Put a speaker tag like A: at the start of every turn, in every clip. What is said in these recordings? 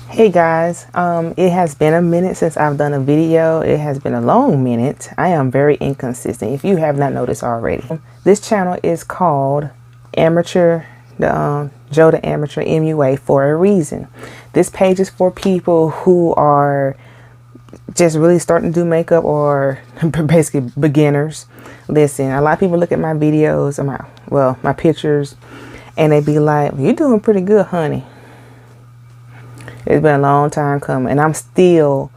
A: Hey guys, it has been a minute since I've done a video. It has been a long minute. I am very inconsistent if you have not noticed already. This channel is called Amateur, Joe the Amateur MUA for a reason. This page is for people who are just really starting to do makeup or basically beginners. Listen, a lot of people look at my videos, my pictures, and they be like, "You're doing pretty good, honey." It's been a long time coming, and I'm still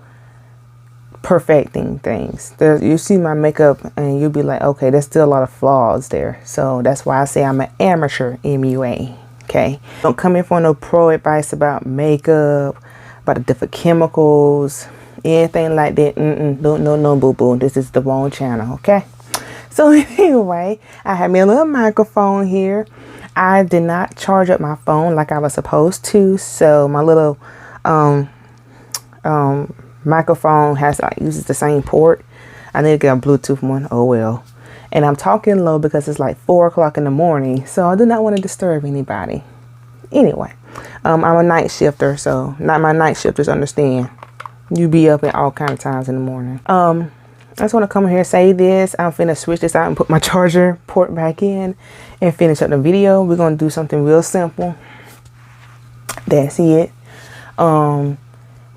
A: perfecting things. You see my makeup, and you'll be like, okay, there's still a lot of flaws there. So that's why I say I'm an amateur MUA, okay? Don't come in for no pro advice about makeup, about the different chemicals, anything like that. No, boo-boo. This is the wrong channel, okay? So anyway, I have me a little microphone here. I did not charge up my phone like I was supposed to, so my little microphone uses the same port. I need to get a Bluetooth one. Oh well. And I'm talking low because it's like 4 o'clock in the morning, so I do not want to disturb anybody. Anyway, I'm a night shifter, so not my night shifters understand. You be up at all kind of times in the morning. I just want to come here and say this. I'm finna switch this out and put my charger port back in and finish up the video. We're going to do something real simple. That's it.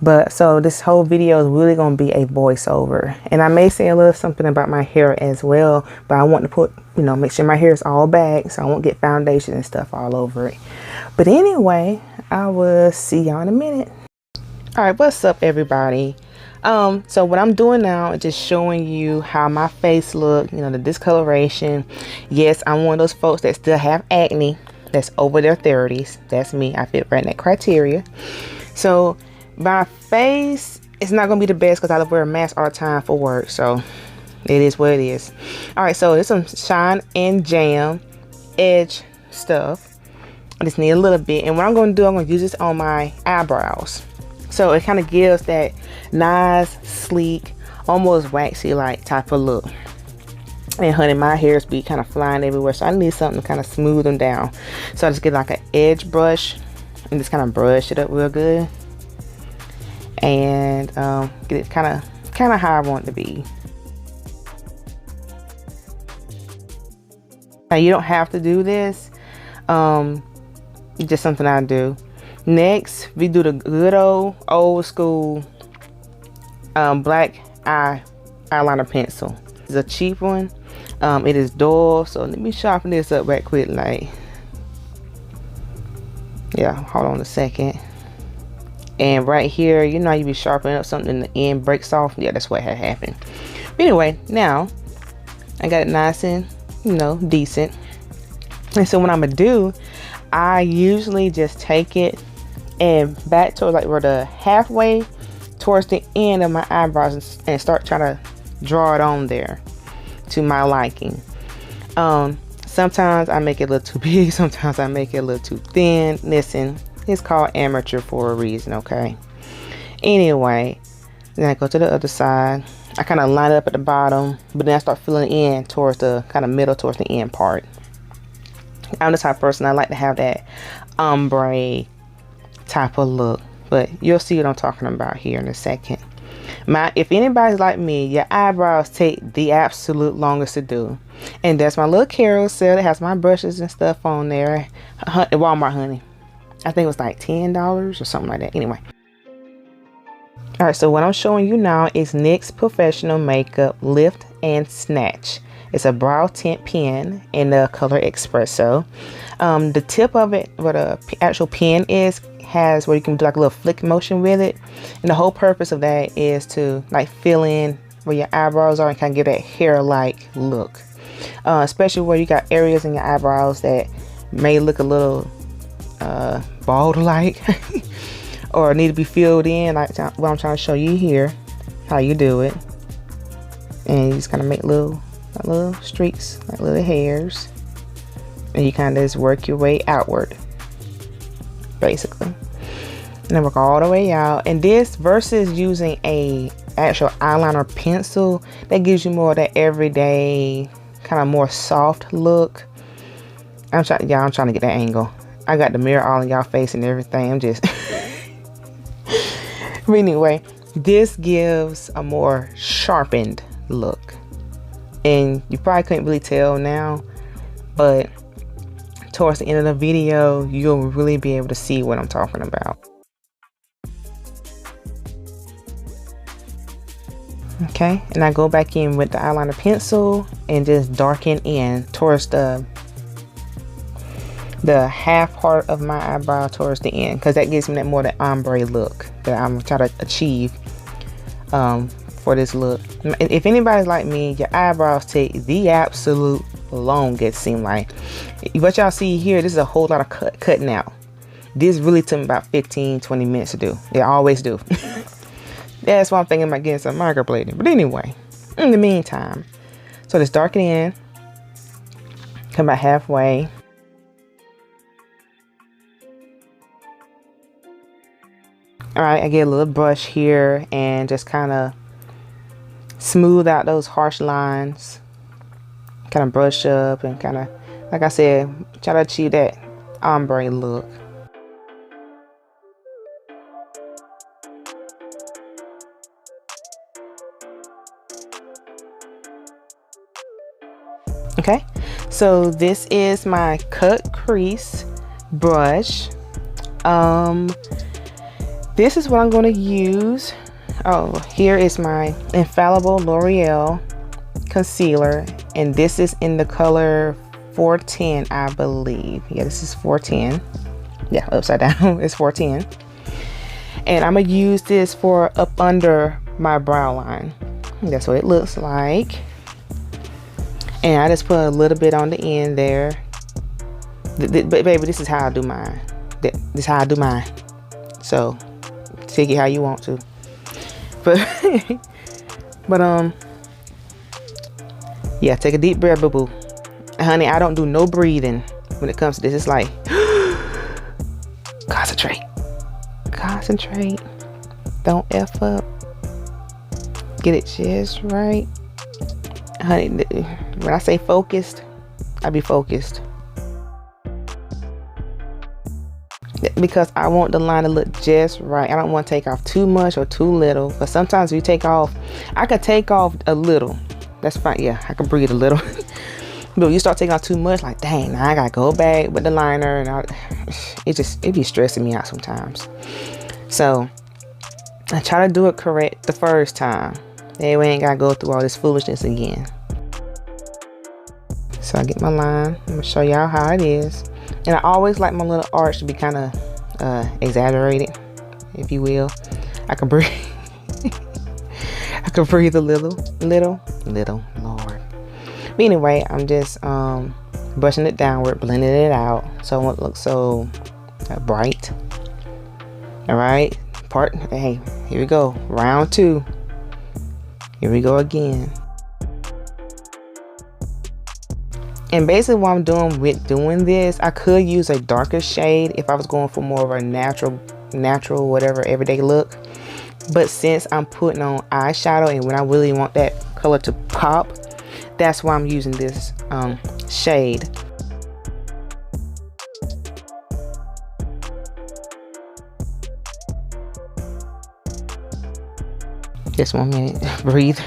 A: But so this whole video is really going to be a voiceover. And I may say a little something about my hair as well. But I want to put, make sure my hair is all back so I won't get foundation and stuff all over it. But anyway, I will see y'all in a minute. All right, what's up, everybody? So what I'm doing now is just showing you how my face look, the discoloration. Yes, I'm one of those folks that still have acne that's over their 30s. That's me. I fit right in that criteria. So my face is not going to be the best because I wear a mask all the time for work. So it is what it is. All right, so there's some Shine and Jam edge stuff. I just need a little bit. And what I'm going to do, I'm going to use this on my eyebrows. So it kind of gives that nice, sleek, almost waxy like type of look. And honey, my hairs be kind of flying everywhere, so I need something to kind of smooth them down. So I just get like an edge brush and just kind of brush it up real good. And get it kind of how I want it to be. Now you don't have to do this. It's just something I do. Next, we do the good old school black eyeliner pencil. It's a cheap one. It is dull, so let me sharpen this up right quick. Hold on a second. And right here, you be sharpening up something and the end breaks off. Yeah, that's what had happened. But anyway, now I got it nice and decent. And so what I'm gonna do, I usually just take it and back towards like where the halfway towards the end of my eyebrows and start trying to draw it on there to my liking. Sometimes I make it a little too big, sometimes I make it a little too thin. Listen, it's called amateur for a reason, okay? Anyway, then I go to the other side. I kind of line it up at the bottom, but then I start filling in towards the kind of middle towards the end part. I'm the type of person I like to have that ombre type of look, but you'll see what I'm talking about here in a second. If anybody's like me, your eyebrows take the absolute longest to do, and that's my little carousel that has my brushes and stuff on there at Walmart, honey. I think it was like $10 or something like that. Anyway, all right, so what I'm showing you now is NYX Professional Makeup Lift and Snatch. It's a brow tint pen in the color Espresso. The tip of it, where the actual pen is, has where you can do like a little flick motion with it. And the whole purpose of that is to like fill in where your eyebrows are and kind of give that hair-like look. Especially where you got areas in your eyebrows that may look a little bald-like or need to be filled in, like what I'm trying to show you here, how you do it. And you just kind of make little streaks, like little hairs, and you kind of just work your way outward basically, and then work all the way out. And this versus using a actual eyeliner pencil, that gives you more of that everyday kind of more soft look. I'm trying to get that angle. I got the mirror all in y'all face and everything. I'm just But anyway, this gives a more sharpened look. And you probably couldn't really tell now, but towards the end of the video, you'll really be able to see what I'm talking about. Okay, and I go back in with the eyeliner pencil and just darken in towards the half part of my eyebrow towards the end, because that gives me that more the ombre look that I'm trying to achieve for this look. If anybody's like me, your eyebrows take the absolute longest, seem like. What y'all see here, this is a whole lot of cutting out. This really took me about 15-20 minutes to do. They always do. That's why I'm thinking about getting some microblading. But anyway, in the meantime, so just darken in, come about halfway. All right, I get a little brush here and just kind of smooth out those harsh lines. Kind of brush up and kind of, like I said, try to achieve that ombre look. Okay, so this is my cut crease brush. This is what I'm going to use. Oh, here is my Infallible L'Oreal concealer, and this is in the color 410, I believe. Yeah, this is 410. Yeah, upside down. It's 410. And I'm gonna use this for up under my brow line. That's what it looks like. And I just put a little bit on the end there. But baby, this is how I do mine. This is how I do mine. So take it how you want to. But yeah, take a deep breath, boo boo. Honey, I don't do no breathing when it comes to this. It's like concentrate. Concentrate. Don't F up. Get it just right. Honey, when I say focused, I be focused. Because I want the line to look just right. I don't want to take off too much or too little. But sometimes if you take off, I could take off a little. That's fine. Yeah, I can breathe a little. But when you start taking off too much, like, dang, now I gotta go back with the liner, and it be stressing me out sometimes. So I try to do it correct the first time. Then we ain't gotta go through all this foolishness again. So I get my line. I'm gonna show y'all how it is. And I always like my little arch to be kind of exaggerated, if you will. I can breathe. I can breathe a little, Lord. But anyway, I'm just brushing it downward, blending it out so it won't look so bright. All right, hey, here we go, round 2. Here we go again. And basically what I'm doing with doing this, I could use a darker shade if I was going for more of a natural whatever everyday look. But since I'm putting on eyeshadow and when I really want that color to pop, that's why I'm using this shade. Just 1 minute, breathe.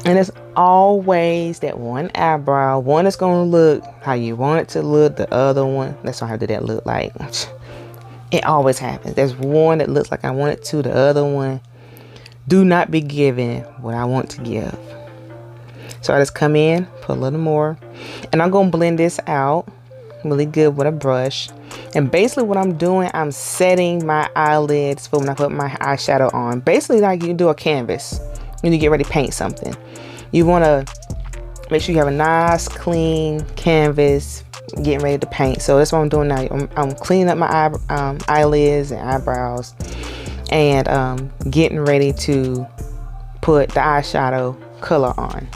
A: And it's always that one eyebrow. One is going to look how you want it to look. The other one, that's not how did that look like. It always happens. There's one that looks like I want it to. The other one do not be giving what I want to give. So I just come in, put a little more. And I'm going to blend this out really good with a brush. And basically what I'm doing, I'm setting my eyelids for when I put my eyeshadow on. Basically like you do a canvas when you get ready to paint something. You want to make sure you have a nice clean canvas getting ready to paint. So that's what I'm doing now. I'm cleaning up my eyelids and eyebrows and getting ready to put the eyeshadow color on.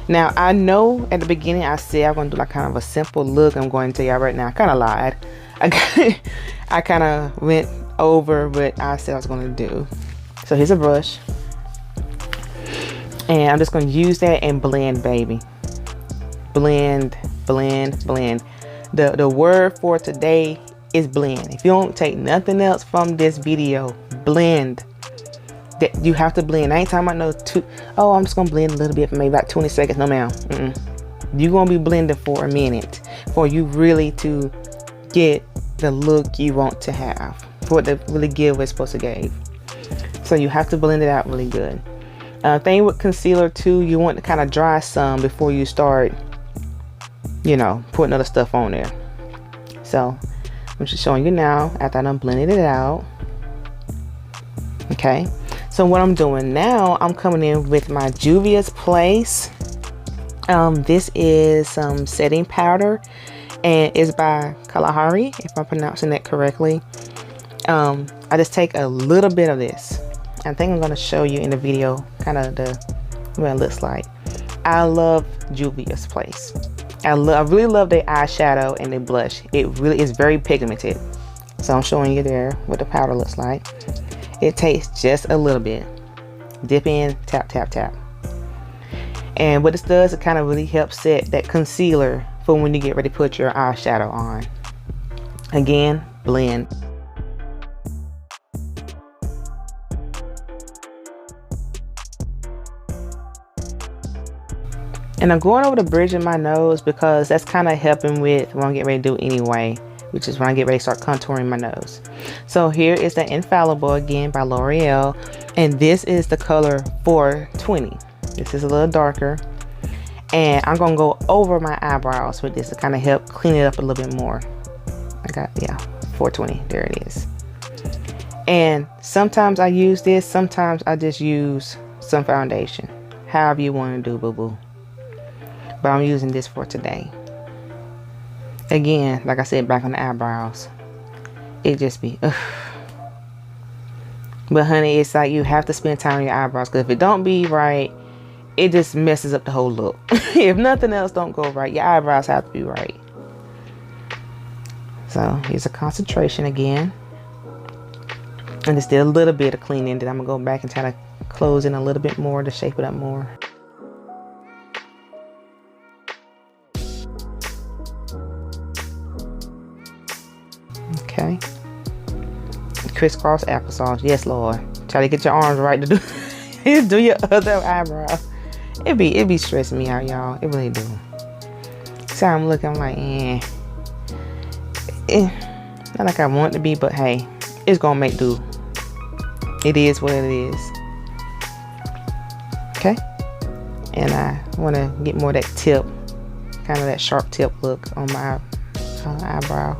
A: Now I know at the beginning I said I'm going to do like kind of a simple look. I'm going to tell y'all right now, I kind of lied. I kind of went over what I said I was going to do. So here's a brush. And I'm just going to use that and blend, baby. Blend, blend, blend. The word for today is blend. If you don't take nothing else from this video, blend. That you have to blend. I ain't talking about no oh, I'm just gonna blend a little bit for maybe about 20 seconds. No ma'am. You're gonna be blending for a minute for you really to get the look you want to have, for it to really give what it's supposed to give. So you have to blend it out really good. Thing with concealer too, you want to kind of dry some before you start, you know, putting other stuff on there. So I'm just showing you now after I done blended it out. Okay, so what I'm doing now, I'm coming in with my Juvia's Place. This is some setting powder, and it's by Kalahari, if I'm pronouncing that correctly. I just take a little bit of this. I think I'm going to show you in the video kind of what it looks like. I love Juvia's Place. I really love their eyeshadow and their blush. It really is very pigmented. So I'm showing you there what the powder looks like. It takes just a little bit. Dip in, tap, tap, tap. And what this does, it kind of really helps set that concealer for when you get ready to put your eyeshadow on. Again, blend. And I'm going over the bridge of my nose because that's kind of helping with what I'm getting ready to do anyway, which is when I get ready to start contouring my nose. So here is the Infallible again by L'Oreal, and this is the color 420. This is a little darker, and I'm gonna go over my eyebrows with this to kind of help clean it up a little bit more. I got, yeah, 420, there it is. And sometimes I use this, sometimes I just use some foundation, however you want to do, boo-boo. But I'm using this for today. Again, like I said, back on the eyebrows, it just be ugh. But honey, it's like you have to spend time on your eyebrows, because if it don't be right, it just messes up the whole look. If nothing else don't go right, your eyebrows have to be right. So here's a concentration again, and just did a little bit of cleaning. Then I'm gonna go back and try to close in a little bit more to shape it up more. Okay, crisscross applesauce. Yes, Lord. Try to get your arms right to do your other eyebrow. It be stressing me out, y'all. It really do. So I'm looking, I'm like, not like I want it to be, but hey, it's gonna make do. It is what it is. Okay, and I want to get more of that tip, kind of that sharp tip look on my eyebrow.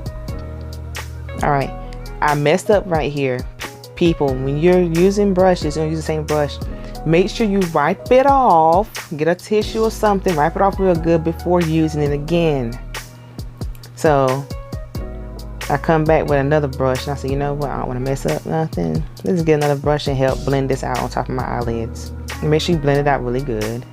A: All right, I messed up right here. People, when you're using brushes, you're gonna use the same brush, make sure you wipe it off. Get a tissue or something, wipe it off real good before using it again. So I come back with another brush, and I said, you know what, I don't want to mess up nothing. Let's get another brush and help blend this out on top of my eyelids. And make sure you blend it out really good.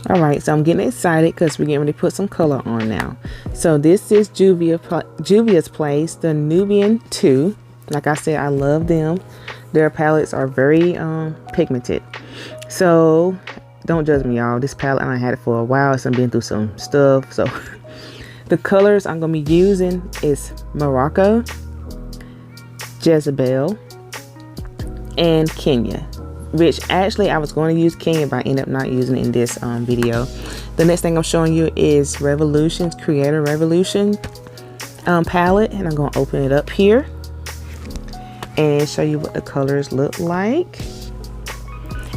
A: Alright, so I'm getting excited because we're getting ready to put some color on now. So this is Juvia's Place, the Nubian 2. Like I said, I love them. Their palettes are very pigmented. So don't judge me, y'all. This palette, I had it for a while, so I've been through some stuff. So the colors I'm going to be using is Morocco, Jezebel, and Kenya. Which actually I was going to use Kenya, but I ended up not using it in this video. The next thing I'm showing you is Revolution's Creator Revolution palette, and I'm going to open it up here and show you what the colors look like.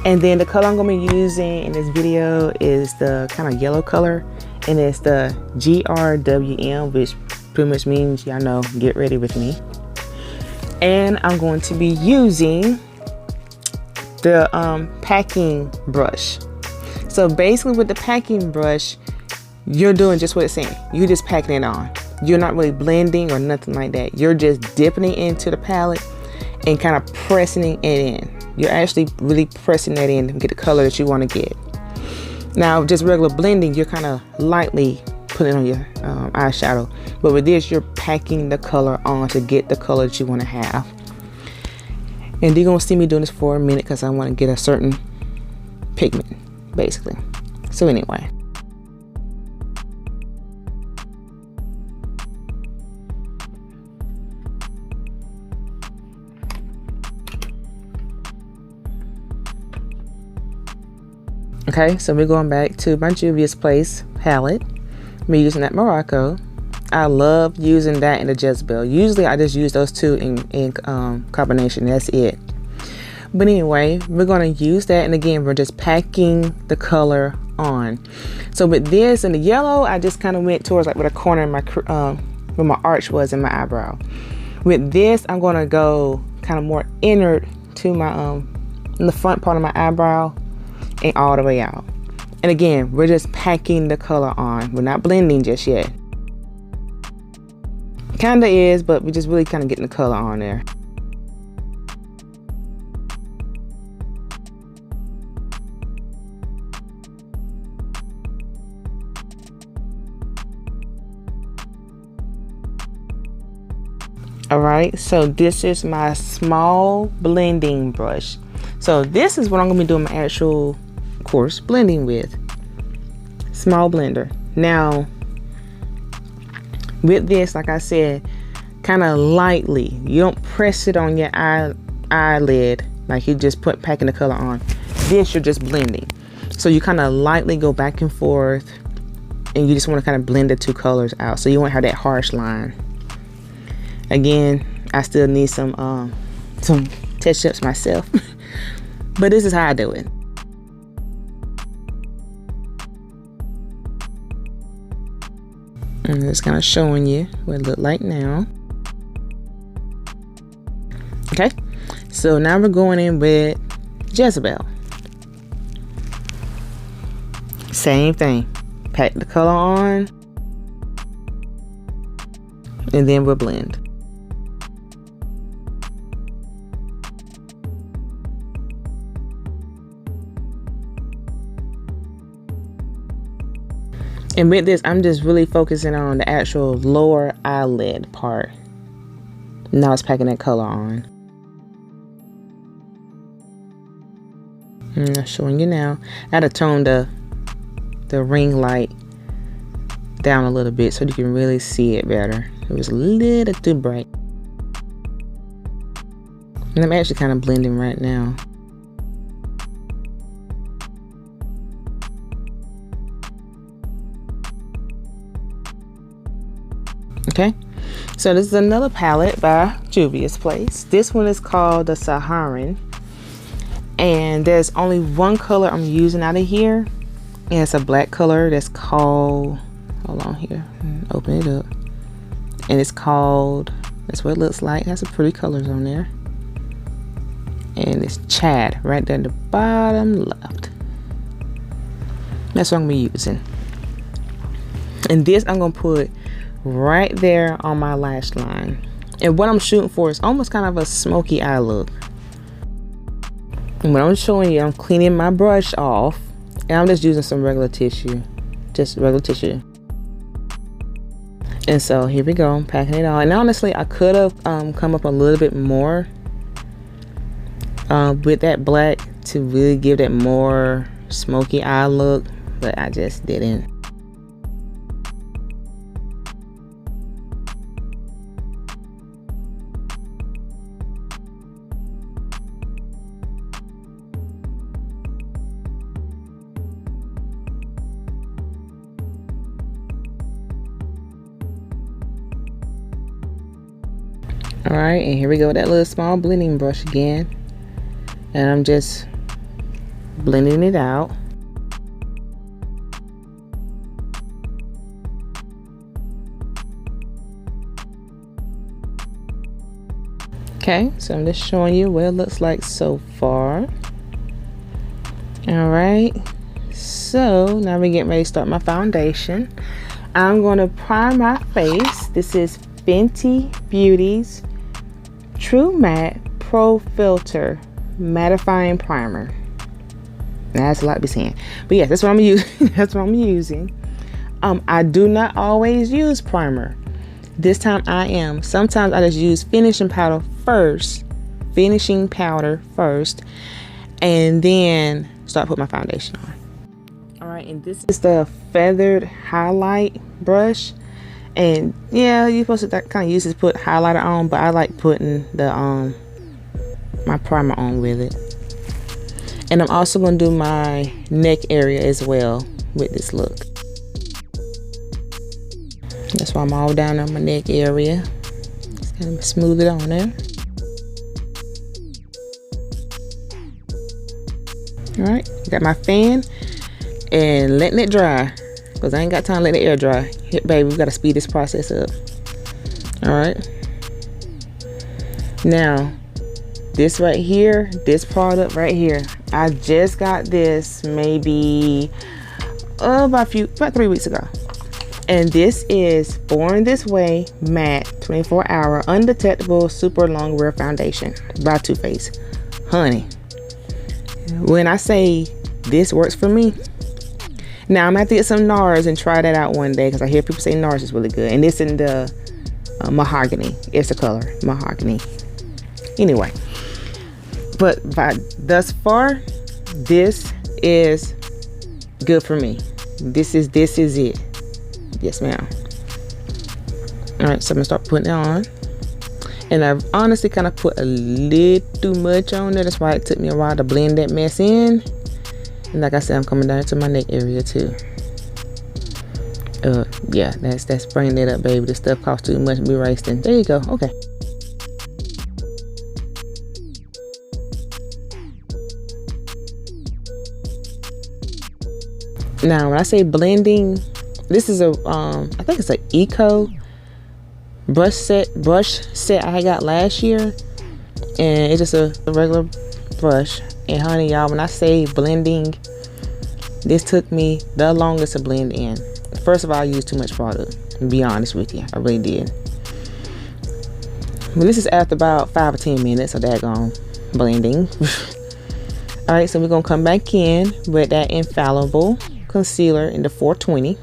A: And then the color I'm going to be using in this video is the kind of yellow color, and it's the GRWM, which pretty much means, y'all know, get ready with me. And I'm going to be using the packing brush. So basically with the packing brush, you're doing just what it's saying. You're just packing it on. You're not really blending or nothing like that. You're just dipping it into the palette and kind of pressing it in. You're actually really pressing that in to get the color that you want to get. Now just regular blending, you're kind of lightly putting on your eyeshadow, but with this you're packing the color on to get the color that you want to have. And you're gonna see me doing this for a minute because I want to get a certain pigment, basically. So anyway. Okay, so we're going back to my Juvia's Place palette. We're using that Morocco. I love using that and the Jezebel. Usually I just use those two in combination. That's it. But anyway, we're going to use that, and again, we're just packing the color on. So with this and the yellow, I just kind of went towards like where the corner in my where my arch was in my eyebrow. With this, I'm going to go kind of more inward to my in the front part of my eyebrow and all the way out. And again, we're just packing the color on. We're not blending just yet. Kinda is, but we're just really kind of getting the color on there. All right, so this is my small blending brush. So this is what I'm gonna be doing my actual course blending with. Small blender. Now, with this, like I said, kind of lightly. You don't press it on your eyelid like you just packing the color on. This, you're just blending. So you kind of lightly go back and forth, and you just want to kind of blend the two colors out, so you won't have that harsh line. Again, I still need some touch-ups myself, but this is how I do it. And it's kind of showing you what it look like now. Okay, so now we're going in with Jezebel. Same thing. Pack the color on, and then we'll blend. And with this, I'm just really focusing on the actual lower eyelid part. Now it's packing that color on. And I'm showing you now. I had to tone the ring light down a little bit so you can really see it better. It was a little too bright. And I'm actually kind of blending right now. Okay, so this is another palette by Juvia's Place. This one is called the Saharan, and there's only one color I'm using out of here, and it's a black color that's called, hold on here, open it up, and it's called, that's what it looks like. It has some pretty colors on there, and it's Chad right there at the bottom left. That's what I'm gonna be using. And this I'm gonna put right there on my lash line, and what I'm shooting for is almost kind of a smoky eye look. And what I'm showing you, I'm cleaning my brush off, and I'm just using some regular tissue, just regular tissue. And so here we go, I'm packing it on. And honestly, I could have come up a little bit more with that black to really give that more smoky eye look, but I just didn't. All right, and here we go with that little small blending brush again, and I'm just blending it out. Okay, so I'm just showing you what it looks like so far. All right, so now we're getting ready to start my foundation. I'm going to prime my face. This is Fenty Beauty's True Matte Pro Filter Mattifying Primer. Now, that's a lot to be saying, but yeah, that's what I'm using. That's what I'm using. I do not always use primer. This time I am. Sometimes I just use finishing powder first, and then start putting my foundation on. All right, and this is the feathered highlight brush. And yeah, you're supposed to kind of use this to put highlighter on, but I like putting the my primer on with it. And I'm also going to do my neck area as well with this look. That's why I'm all down on my neck area. Just kind of smooth it on there. All right, got my fan and letting it dry, because I ain't got time to let the air dry. Here, baby, we got to speed this process up. All right. Now, this right here, this product right here, I just got this maybe about 3 weeks ago. And this is Born This Way Matte 24-Hour Undetectable Super Long Wear Foundation by Too Faced. Honey, when I say this works for me, now I'm gonna have to get some NARS and try that out one day, because I hear people say NARS is really good. And this in the Mahogany. It's the color Mahogany. Anyway, but thus far, this is good for me. This is it. Yes, ma'am. All right, so I'm gonna start putting it on. And I've honestly kind of put a little much on there. That's why it took me a while to blend that mess in. And like I said, I'm coming down to my neck area too. Yeah, that's bringing it up, baby. This stuff costs too much to be wasting. There you go. Okay. Now, when I say blending, this is a I think it's an Eco brush set I got last year, and it's just a regular brush. And honey, y'all, when I say blending, this took me the longest to blend in. First of all, I used too much product, to be honest with you. I really did. But this is after about 5 or 10 minutes of daggone blending. All right, so we're gonna come back in with that Infallible concealer in the 420.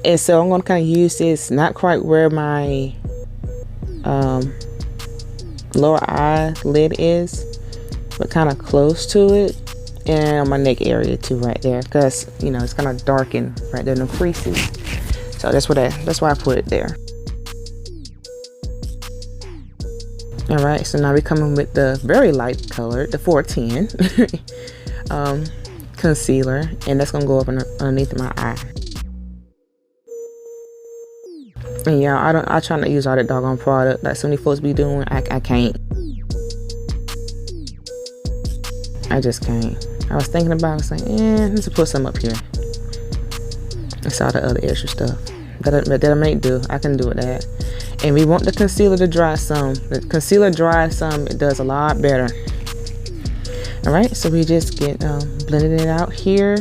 A: And so I'm gonna kind of use this, not quite where my lower eyelid is, but kind of close to it, and on my neck area too, right there, because you know it's kind of darkened right there in the creases. So that's why I put it there. All right, so now we're coming with the very light color, the 410 concealer, and that's gonna go up underneath my eye. And y'all, I try not to use all that doggone product like so many folks be doing. I can't. I just can't. I was thinking about it, I was like, let's put some up here. It's all the other extra stuff that I may do. I can do with that. And we want the concealer to dry some. The concealer dries some, it does a lot better. All right, so we just get blending it out here.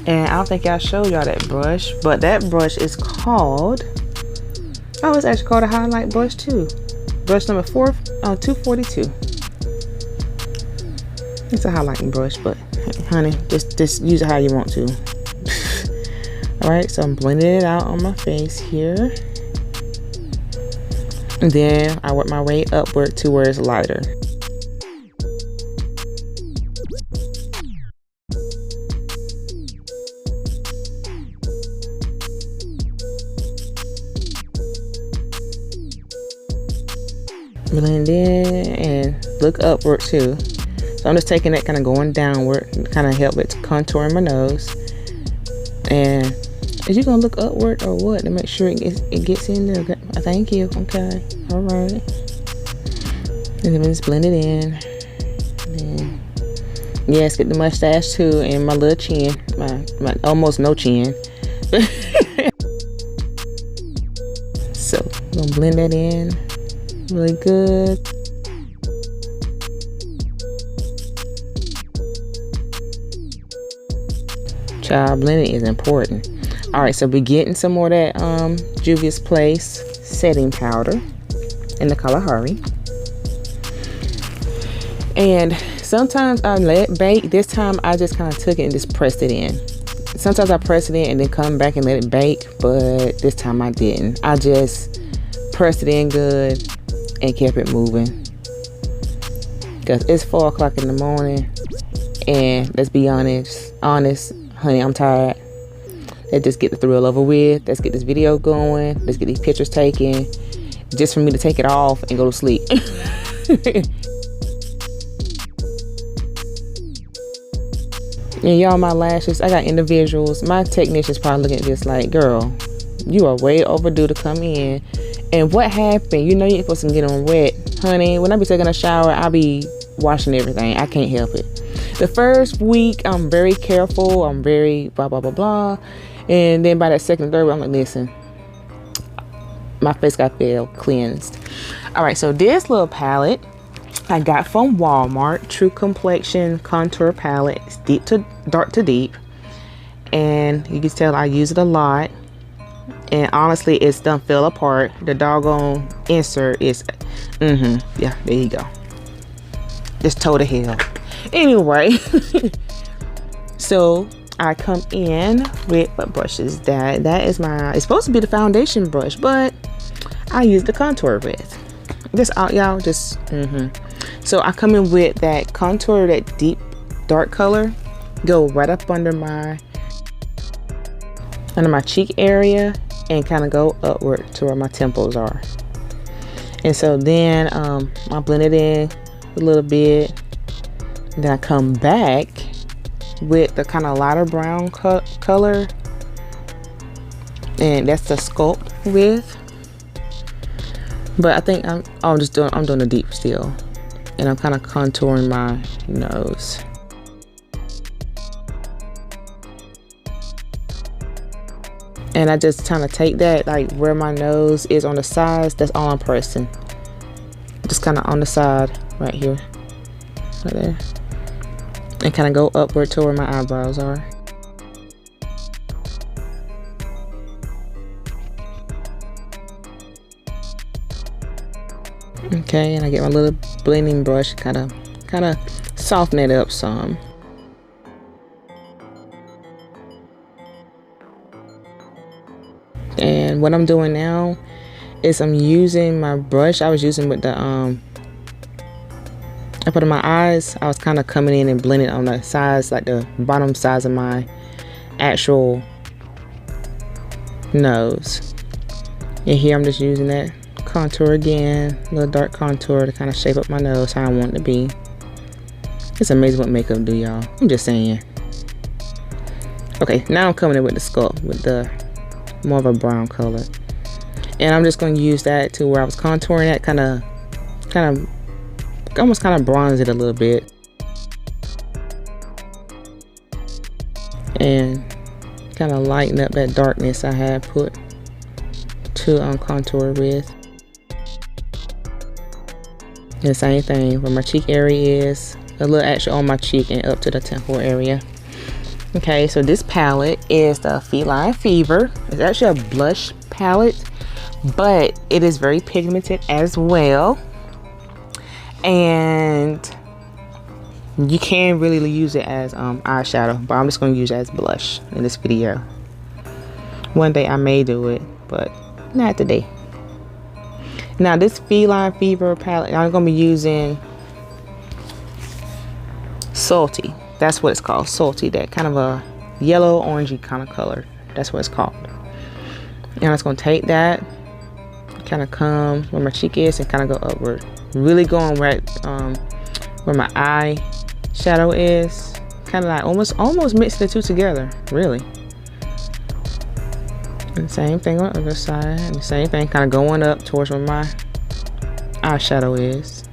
A: And I don't think I showed y'all that brush, but that brush is called, oh, it's actually called a highlight brush too. Brush number 242. It's a highlighting brush, but honey, just use it how you want to. All right, so I'm blending it out on my face here. And then I work my way upward to where it's lighter. Blend in and look upward too. So I'm just taking that, kind of going downward, kind of help it to contour my nose. And is you gonna look upward or what to make sure it gets in there? Thank you. Okay. All right. And then just blend it in. And then, yes, get the mustache too, and my little chin, my almost no chin. So I'm gonna blend that in really good. Child, blending is important. All right, so we're getting some more of that Juvia's Place setting powder in the Kalahari. And sometimes I let it bake. This time I just kind of took it and just pressed it in. Sometimes I press it in and then come back and let it bake, but this time I didn't. I just pressed it in good and kept it moving. because it's 4 o'clock in the morning, and let's be honest, honey, I'm tired. Let's just get the thrill over with. Let's get this video going. Let's get these pictures taken, just for me to take it off and go to sleep. And y'all, my lashes, I got individuals. My technician's probably looking at this like, girl, you are way overdue to come in. And what happened? You know you ain't supposed to get them wet. Honey, when I be taking a shower, I be washing everything. I can't help it. The first week, I'm very careful. I'm very blah, blah, blah, blah. And then by that second, third week, I'm like, listen, my face got feel cleansed. All right, so this little palette I got from Walmart, True Complexion Contour Palette. It's deep to dark to deep, and you can tell I use it a lot. And honestly, it's done fell apart. The doggone insert is, yeah, there you go. Just toe to hell. Anyway, so I come in with what brushes that is my, it's supposed to be the foundation brush, but I use the contour with. Just out, y'all, just So I come in with that contour, that deep dark color, go right up under my cheek area, and kind of go upward to where my temples are. And so then I blend it in a little bit. Then I come back with the kind of lighter brown color, and that's the sculpt with. But I think I'm doing a deep still, and I'm kind of contouring my nose. And I just kind of take that, like where my nose is on the sides, that's all I'm pressing. Just kind of on the side right here, right there, and kind of go upward to where my eyebrows are. Okay, and I get my little blending brush, kind of soften it up some. And what I'm doing now is I'm using my brush I was using with the I put in my eyes. I was kind of coming in and blending on the sides, like the bottom sides of my actual nose. And here I'm just using that contour again, a little dark contour to kind of shape up my nose how I want it to be. It's amazing what makeup do, y'all. I'm just saying. Okay, now I'm coming in with the sculpt with the more of a brown color, and I'm just going to use that to where I was contouring that, almost bronze it a little bit, and kind of lighten up that darkness I had put to contour with. And the same thing where my cheek area is, a little extra on my cheek and up to the temple area. Okay, so this palette is the Feline Fever. It's actually a blush palette, but it is very pigmented as well. And you can really use it as eyeshadow, but I'm just going to use it as blush in this video. One day I may do it, but not today. Now this Feline Fever palette, I'm going to be using Sultry. That's what it's called, Sultry. That kind of a yellow orangey kind of color. That's what it's called. And I'm just going to take that, kind of come where my cheek is, and kind of go upward. Really going right where my eye shadow is. Kind of like almost mixing the two together, really. And the same thing on the other side. And the same thing kind of going up towards where my eyeshadow is.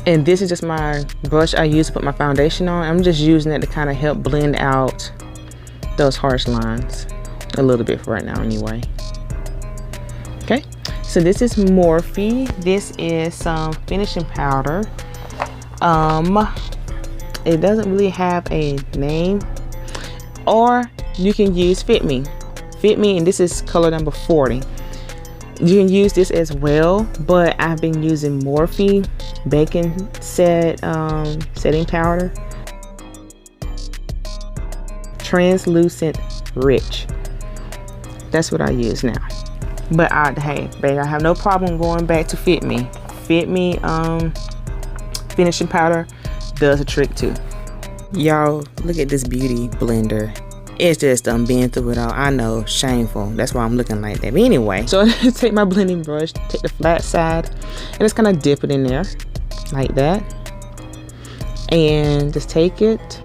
A: And this is just my brush I use to put my foundation on. I'm just using it to kind of help blend out those harsh lines a little bit for right now anyway. Okay, so this is Morphe. This is some finishing powder. It doesn't really have a name, or you can use Fit Me, and this is color number 40. You can use this as well, but I've been using Morphe Bake Set setting powder, translucent rich. That's what I use now. But hey babe, I have no problem going back to Fit Me. finishing powder does a trick too. Y'all, look at this beauty blender. It's just been through it all. I know, shameful. That's why I'm looking like that. But anyway, so I take my blending brush, take the flat side, and just kind of dip it in there like that. And just take it.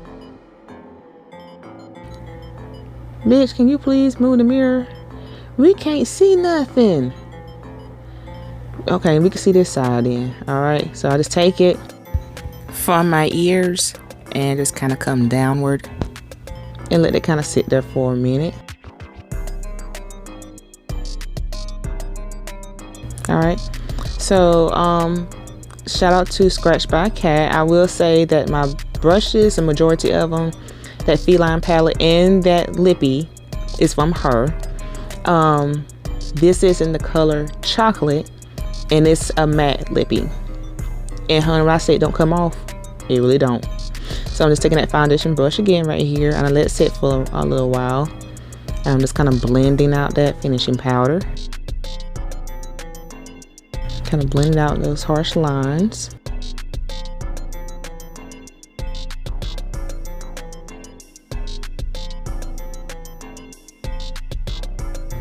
A: Bitch, can you please move the mirror? We can't see nothing. Okay, we can see this side then. Alright, so I just take it from my ears and just kind of come downward and let it kind of sit there for a minute. Alright, so shout out to Scratched by Kat. I will say that my brushes, the majority of them, that Feline palette and that lippie is from her. This is in the color chocolate and it's a matte lippie. And honey, when I say it don't come off, it really don't. So I'm just taking that foundation brush again right here and I let it sit for a little while. And I'm just kind of blending out that finishing powder. Kind of blending out those harsh lines.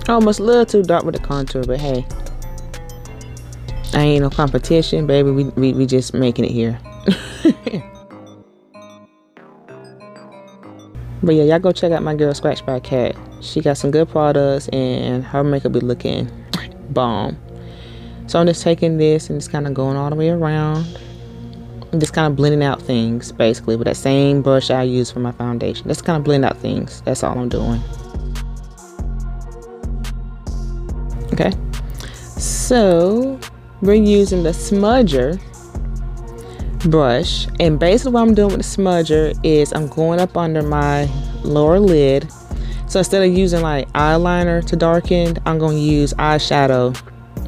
A: Almost a little too dark with the contour, but hey, I ain't no competition, baby. We just making it here. But yeah, y'all go check out my girl Scratched by Kat. She got some good products and her makeup be looking bomb. So I'm just taking this and just kind of going all the way around and just kind of blending out things basically with that same brush I use for my foundation. Just kind of blend out things. That's all I'm doing. Okay, so we're using the smudger brush, and basically what I'm doing with the smudger is I'm going up under my lower lid. So instead of using like eyeliner to darken, I'm going to use eyeshadow,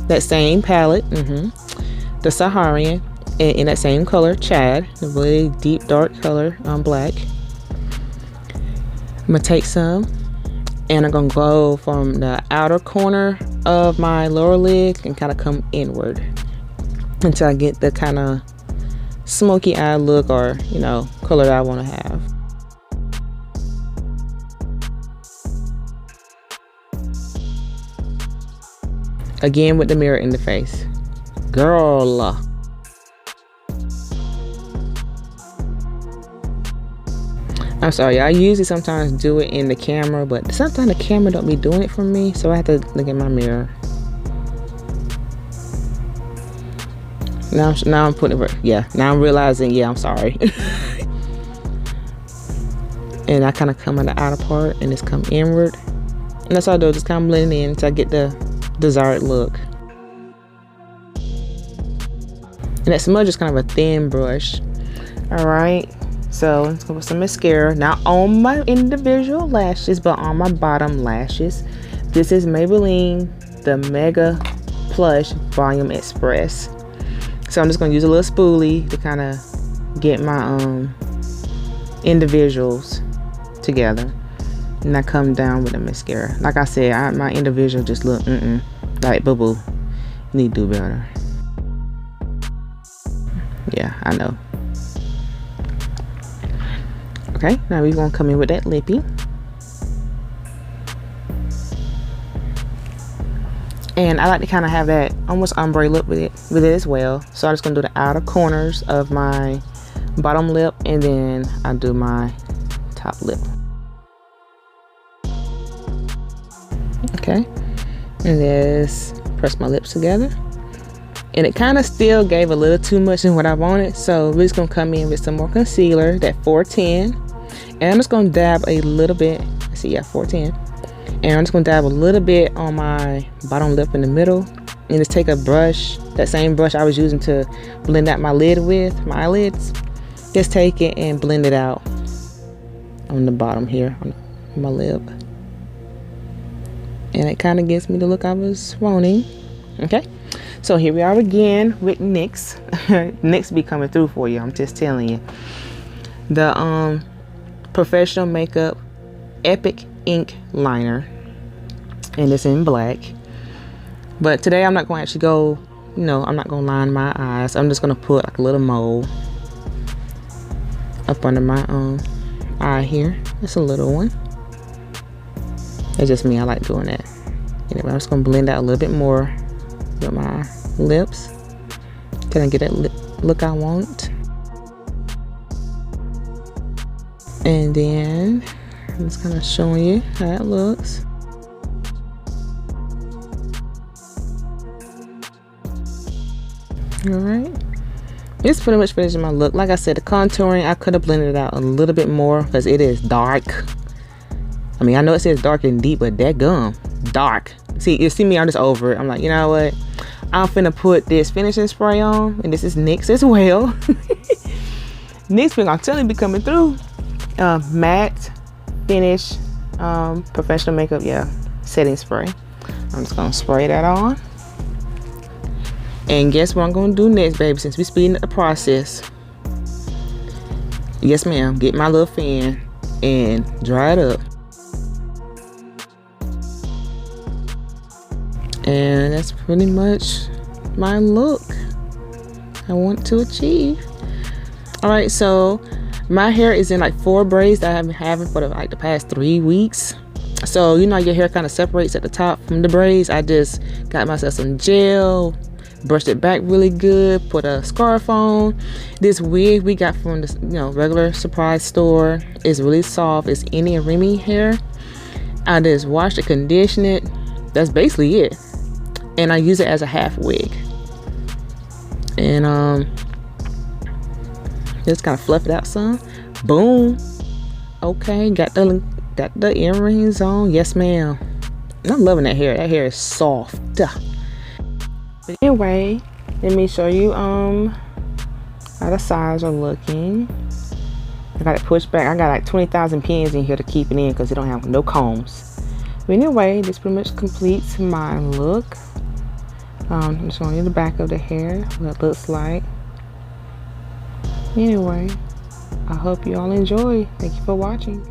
A: that same palette, the Saharan, in that same color, Chad, a really deep dark color on black. I'm gonna take some and I'm gonna go from the outer corner of my lower lid and kind of come inward until I get the kind of smoky eye look, or you know, color that I want to have. Again with the mirror in the face, girl. I'm sorry, I usually sometimes do it in the camera, but sometimes the camera don't be doing it for me, so I have to look at my mirror. Now I'm putting it, yeah, now I'm realizing, yeah, I'm sorry. And I kind of come on the outer part and just come inward. And that's all I do, just kind of blend in until I get the desired look. And that smudge is kind of a thin brush. All right. So let's go with some mascara. Not on my individual lashes, but on my bottom lashes. This is Maybelline, the Mega Plush Volume Express. So I'm just gonna use a little spoolie to kind of get my individuals together. And I come down with the mascara. Like I said, my individual just look like boo-boo. Need to do better. Yeah, I know. Okay, now we're gonna come in with that lippie. And I like to kind of have that almost ombre look with it as well. So I'm just gonna do the outer corners of my bottom lip, and then I do my top lip. Okay, and just press my lips together. And it kind of still gave a little too much than what I wanted, so we're just gonna come in with some more concealer, that 410. And I'm just gonna dab a little bit. Let's see, yeah, 410. And I'm just gonna dab a little bit on my bottom lip in the middle, and just take a brush, that same brush I was using to blend out my lid with, my eyelids. Just take it and blend it out on the bottom here, on my lip. And it kind of gives me the look I was wanting. Okay, so here we are again with NYX. NYX be coming through for you, I'm just telling you. The Professional Makeup Epic Ink Liner, and it's in black. But today I'm not going to actually go, you know, I'm not going to line my eyes. I'm just going to put like a little mold up under my eye here. It's a little one. It's just me, I like doing that. Anyway, I'm just gonna blend out a little bit more with my lips. Can I get that look I want? And then I'm just kind of showing you how it looks. All right. It's pretty much finishing my look. Like I said, the contouring, I could have blended it out a little bit more because it is dark. I mean, I know it says dark and deep, but that gum, dark. See, you see me, I'm just over it. I'm like, you know what? I'm finna put this finishing spray on, and this is NYX as well. NYX thing, I'm telling you, be coming through. Matte finish, professional makeup, yeah, setting spray. I'm just gonna spray that on. And guess what I'm gonna do next, baby, since we speeding up the process. Yes, ma'am, get my little fan and dry it up. And that's pretty much my look I want to achieve. All right, so my hair is in like 4 braids that I've been having for like the past 3 weeks. So you know your hair kind of separates at the top from the braids. I just got myself some gel, brushed it back really good, put a scarf on. This wig we got from the regular surprise store. It's really soft. It's any Remy hair. I just washed it, condition it. That's basically it. And I use it as a half wig. And just kind of fluff it out some. Boom. Okay, got the earrings on. Yes, ma'am. I'm loving that hair. That hair is soft. But anyway, let me show you how the sides are looking. I got it pushed back. I got like 20,000 pins in here to keep it in because it don't have no combs. But anyway, this pretty much completes my look. I'm showing you the back of the hair, what it looks like. Anyway, I hope you all enjoy. Thank you for watching.